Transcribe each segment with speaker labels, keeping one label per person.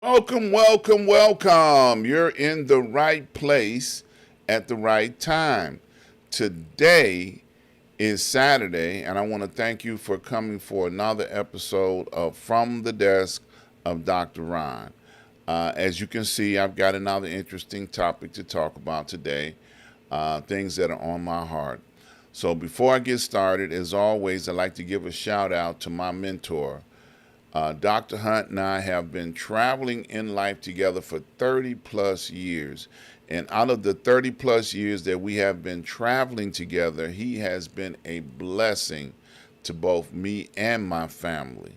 Speaker 1: Welcome, welcome, welcome. You're in the right place at the right time. Today is Saturday, and I want to thank you for coming for another episode of From the Desk of Dr. Ron. As you can see, I've got another interesting topic to talk about today, things that are on my heart. So before I get started, as always, I'd like to give a shout out to my mentor. Dr. Hunt and I have been traveling in life together for 30 plus years. And out of the 30 plus years that we have been traveling together, he has been a blessing to both me and my family,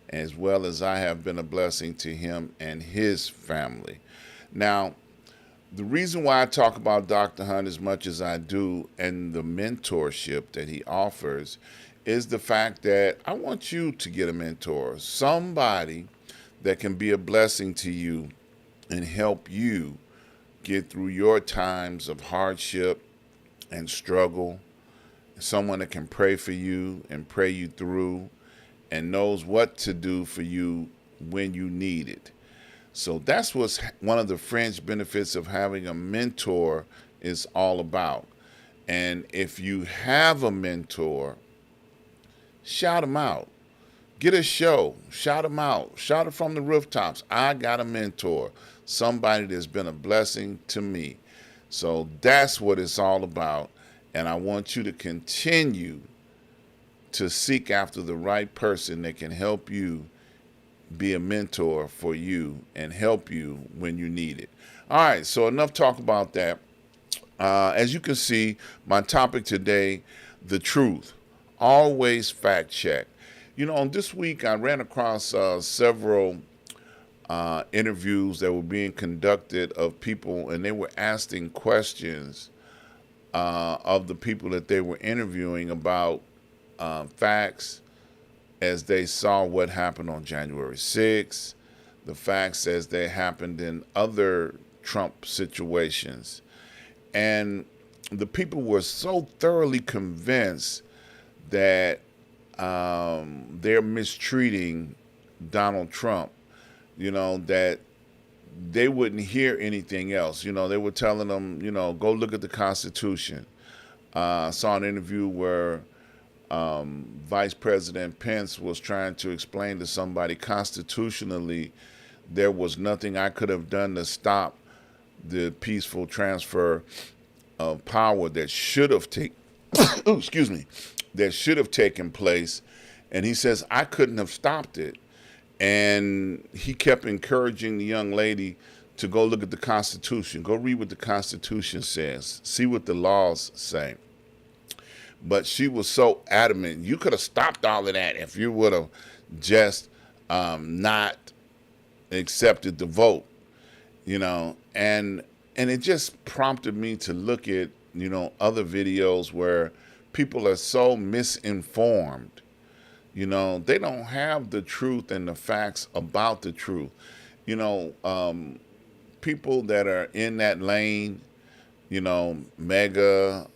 Speaker 1: as well as I have been a blessing to him and his family. Now, the reason why I talk about Dr. Hunt as much as I do and the mentorship that he offers is the fact that I want you to get a mentor, somebody that can be a blessing to you and help you get through your times of hardship and struggle, someone that can pray for you and pray you through and knows what to do for you when you need it. So that's what's one of the fringe benefits of having a mentor is all about. And if you have a mentor, shout them out. Get a show. Shout them out. Shout it from the rooftops. I got a mentor, somebody that's been a blessing to me. So that's what it's all about. And I want you to continue to seek after the right person that can help you be a mentor for you and help you when you need it. All right, so enough talk about that. As you can see, my topic today, the truth. Always fact check. You know, this week I ran across several interviews that were being conducted of people, and they were asking questions of the people that they were interviewing about facts as they saw what happened on January 6th, the facts as they happened in other Trump situations. And the people were so thoroughly convinced that they're mistreating Donald Trump, that they wouldn't hear anything else. They were telling them, go look at the Constitution. I saw an interview where Vice President Pence was trying to explain to somebody constitutionally there was nothing I could have done to stop the peaceful transfer of power that should have taken excuse me, that should have taken place. And he says, I couldn't have stopped it. And he kept encouraging the young lady to go look at the Constitution, go read what the Constitution says, see what the laws say. But she was so adamant, you could have stopped all of that if you would have just not accepted the vote, and it just prompted me to look at, other videos where people are so misinformed. They don't have the truth and the facts about the truth. People that are in that lane, mega,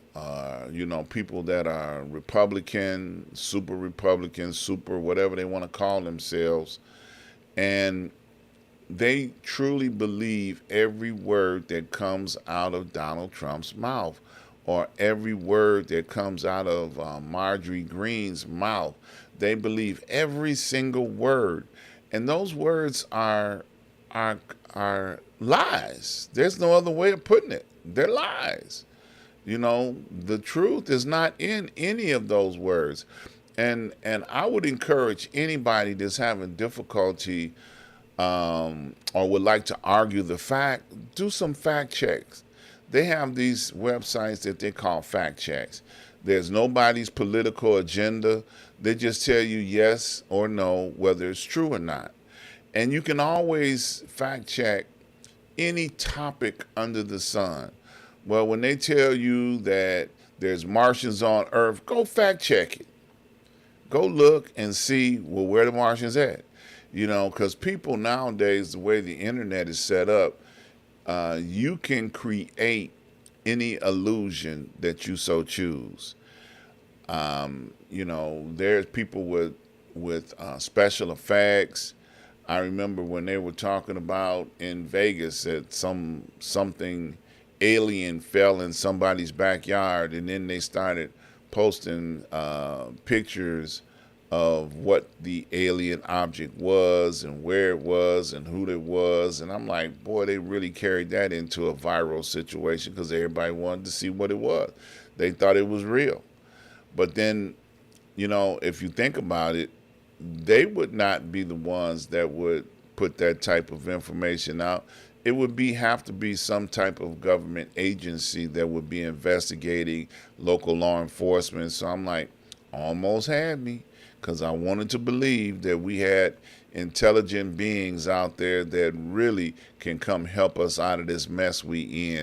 Speaker 1: people that are Republican, super whatever they want to call themselves, and they truly believe every word that comes out of Donald Trump's mouth or every word that comes out of Marjorie Greene's mouth. They believe every single word. And those words are lies. There's no other way of putting it. They're lies. The truth is not in any of those words. And I would encourage anybody that's having difficulty or would like to argue the fact, do some fact checks. They have these websites that they call fact checks. There's nobody's political agenda. They just tell you yes or no, whether it's true or not. And you can always fact check any topic under the sun. Well, when they tell you that there's Martians on Earth, go fact check it. Go look and see, well, where the Martians at. Because people nowadays, the way the internet is set up, you can create any illusion that you so choose. There's people with special effects. I remember when they were talking about in Vegas that something alien fell in somebody's backyard, and then they started posting pictures of what the alien object was and where it was and who it was. And I'm like, boy, they really carried that into a viral situation because everybody wanted to see what it was. They thought it was real. But then, if you think about it, they would not be the ones that would put that type of information out. It would have to be some type of government agency that would be investigating local law enforcement. So I'm like, almost had me, because I wanted to believe that we had intelligent beings out there that really can come help us out of this mess we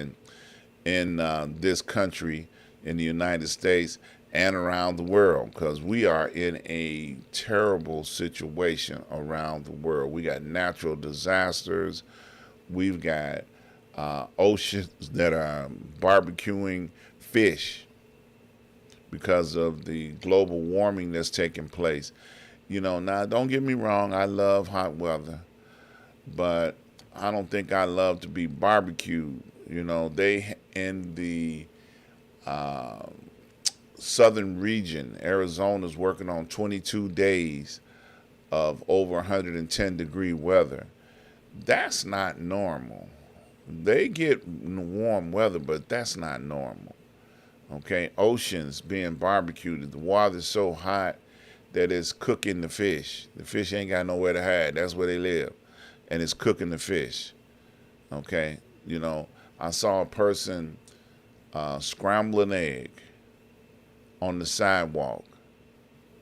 Speaker 1: in this country, in the United States, and around the world, because we are in a terrible situation around the world. We got natural disasters. We've got oceans that are barbecuing fish because of the global warming that's taking place. Now don't get me wrong, I love hot weather, but I don't think I love to be barbecued. They in the southern region, Arizona's working on 22 days of over 110-degree weather. That's not normal. They get warm weather, but that's not normal. Okay, oceans being barbecued. The water's so hot that it's cooking the fish. The fish ain't got nowhere to hide. That's where they live, and it's cooking the fish. Okay, I saw a person scramble an egg on the sidewalk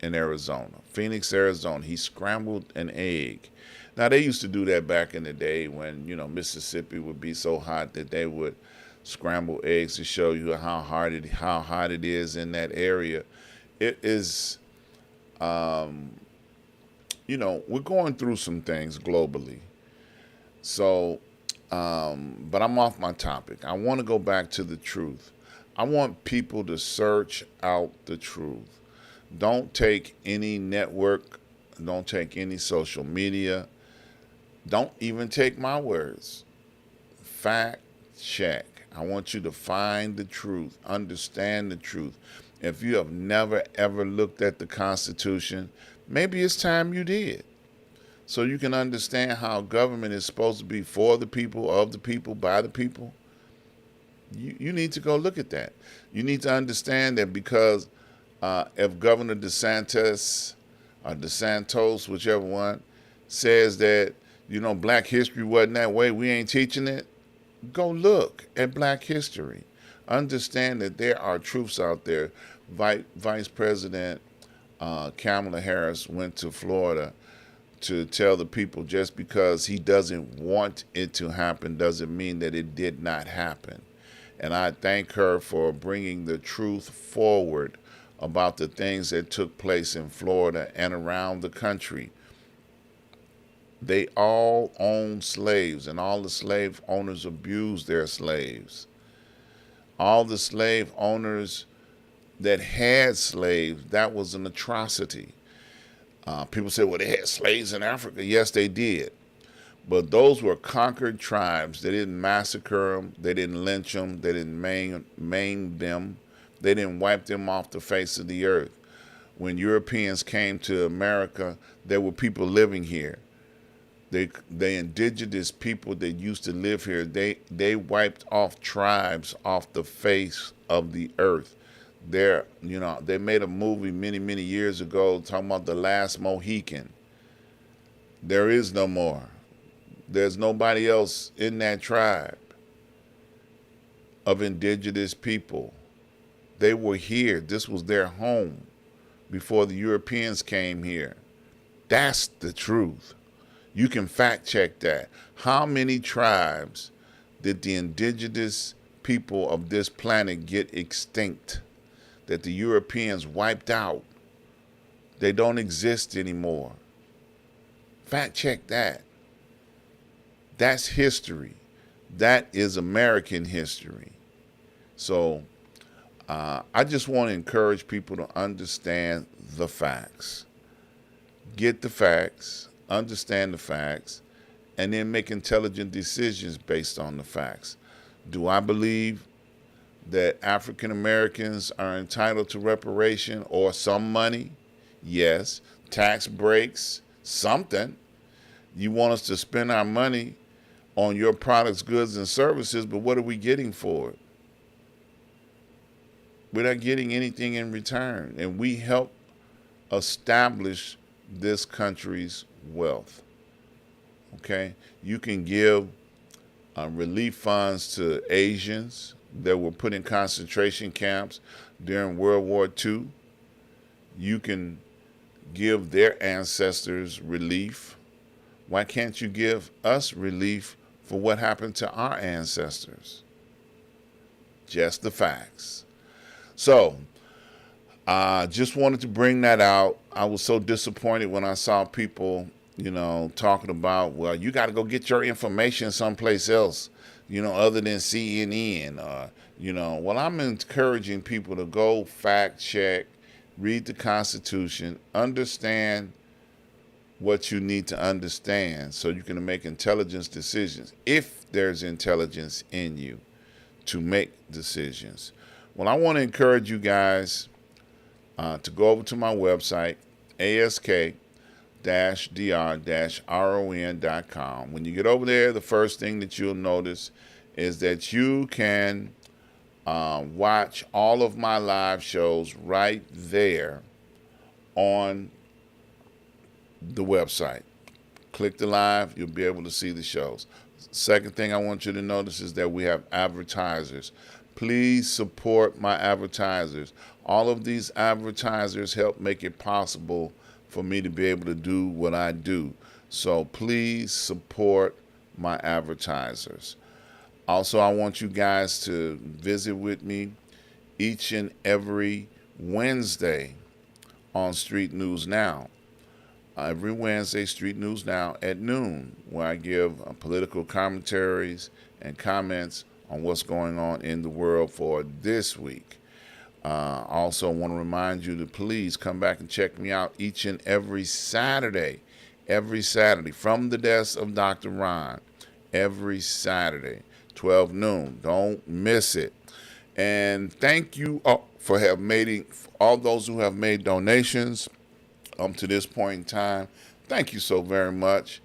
Speaker 1: in Arizona, Phoenix, Arizona. He scrambled an egg. Now, they used to do that back in the day when, Mississippi would be so hot that they would scramble eggs to show you how hot it is in that area. It is, we're going through some things globally. So, but I'm off my topic. I want to go back to the truth. I want people to search out the truth. Don't take any network. Don't take any social media. Don't even take my words. Fact check. I want you to find the truth, understand the truth. If you have never, ever looked at the Constitution, maybe it's time you did. So you can understand how government is supposed to be for the people, of the people, by the people. You need to go look at that. You need to understand that because if Governor DeSantis or DeSantos, whichever one, says that, black history wasn't that way, we ain't teaching it, go look at black history. Understand that there are truths out there. Vice President Kamala Harris went to Florida to tell the people just because he doesn't want it to happen doesn't mean that it did not happen. And I thank her for bringing the truth forward about the things that took place in Florida and around the country. They all owned slaves, and all the slave owners abused their slaves. All the slave owners that had slaves, that was an atrocity. People say, well, they had slaves in Africa. Yes, they did. But those were conquered tribes. They didn't massacre them. They didn't lynch them. They didn't maim them. They didn't wipe them off the face of the earth. When Europeans came to America, there were people living here. The indigenous people that used to live here, they wiped off tribes off the face of the earth. They made a movie many, many years ago talking about the last Mohican. There is no more. There's nobody else in that tribe of indigenous people. They were here. This was their home before the Europeans came here. That's the truth. You can fact check that. How many tribes did the indigenous people of this planet get extinct, that the Europeans wiped out? They don't exist anymore. Fact check that. That's history. That is American history. So I just want to encourage people to understand the facts. Get the facts, understand the facts, and then make intelligent decisions based on the facts. Do I believe that African Americans are entitled to reparation or some money? Yes. Tax breaks, something. You want us to spend our money on your products, goods, and services, but what are we getting for it? We're not getting anything in return, and we help establish this country's wealth. Okay? You can give relief funds to Asians that were put in concentration camps during World War II. You can give their ancestors relief. Why can't you give us relief for what happened to our ancestors? Just the facts. So, just wanted to bring that out. I was so disappointed when I saw people, talking about, well, you got to go get your information someplace else, other than CNN. Well, I'm encouraging people to go fact check, read the Constitution, understand what you need to understand so you can make intelligent decisions, if there's intelligence in you to make decisions. Well, I want to encourage you guys to go over to my website, ask-dr-ron.com. When you get over there, the first thing that you'll notice is that you can watch all of my live shows right there on the website. Click the live, you'll be able to see the shows. Second thing I want you to notice is that we have advertisers. Please support my advertisers. All of these advertisers help make it possible for me to be able to do what I do. So please support my advertisers. Also, I want you guys to visit with me each and every Wednesday on Street News Now. Every Wednesday, Street News Now at noon, where I give political commentaries and comments on what's going on in the world for this week. Also, want to remind you to please come back and check me out each and every Saturday, from the desk of Dr. Ron, every Saturday, 12 noon. Don't miss it. And thank you for all those who have made donations to this point in time. Thank you so very much.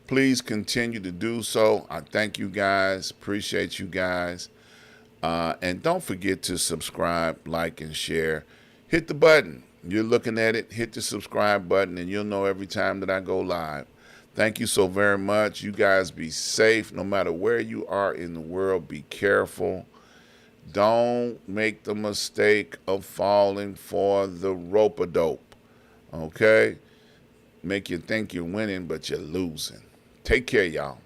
Speaker 1: Please continue to do so. I thank you guys. Appreciate you guys. And don't forget to subscribe, like, and share. Hit the button. You're looking at it. Hit the subscribe button, and you'll know every time that I go live. Thank you so very much. You guys be safe. No matter where you are in the world, be careful. Don't make the mistake of falling for the rope-a-dope. Okay? Make you think you're winning, but you're losing. Take care, y'all.